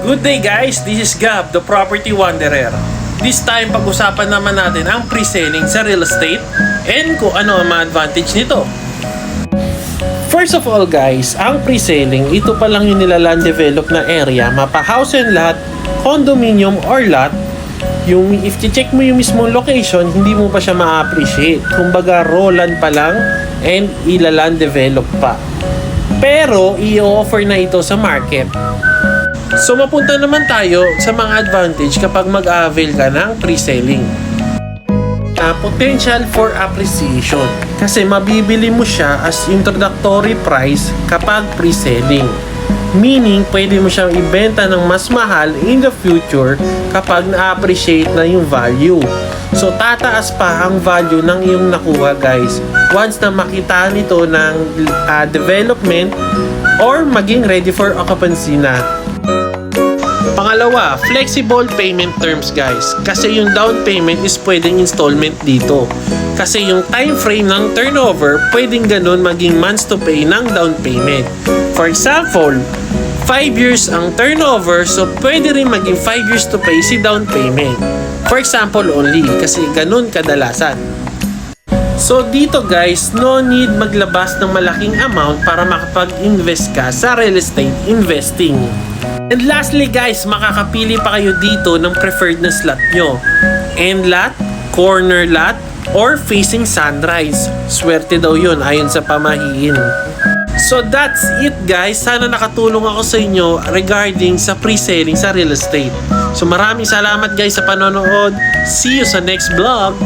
Good day guys, this is Gab, the Property Wanderer. This time pag-usapan naman natin ang pre-selling sa real estate and kung ano ang mga advantage nito. First of all guys, ang pre-selling, ito pa lang yung nilaland develop na area, mapa house and lot, condominium or lot. Yung if check mo yung mismong location, hindi mo pa siya ma-appreciate. Kumbaga rollan pa lang and ilaland develop pa. Pero i-offer na ito sa market. So mapunta naman tayo sa mga advantage kapag mag-avail ka ng pre-selling. Potential for appreciation. Kasi mabibili mo siya as introductory price kapag pre-selling. Meaning, pwede mo siyang ibenta ng mas mahal in the future kapag na-appreciate na yung value. So tataas pa ang value ng iyong nakuha guys once na makita nito ng development or maging ready for occupancy na. Pangalawa, flexible payment terms guys. Kasi yung down payment is pwedeng installment dito. Kasi yung time frame ng turnover, pwedeng ganun maging months to pay ng down payment. For example, 5 years ang turnover, so pwede rin maging 5 years to pay si down payment. For example only, kasi ganun kadalasan. So dito guys, no need maglabas ng malaking amount para makapag-invest ka sa real estate investing. And lastly guys, makakapili pa kayo dito ng preferred na slot nyo. End lot, corner lot, or facing sunrise. Swerte daw yun ayon sa pamahiin. So that's it guys. Sana nakatulong ako sa inyo regarding sa pre-selling sa real estate. So maraming salamat guys sa panonood. See you sa next vlog.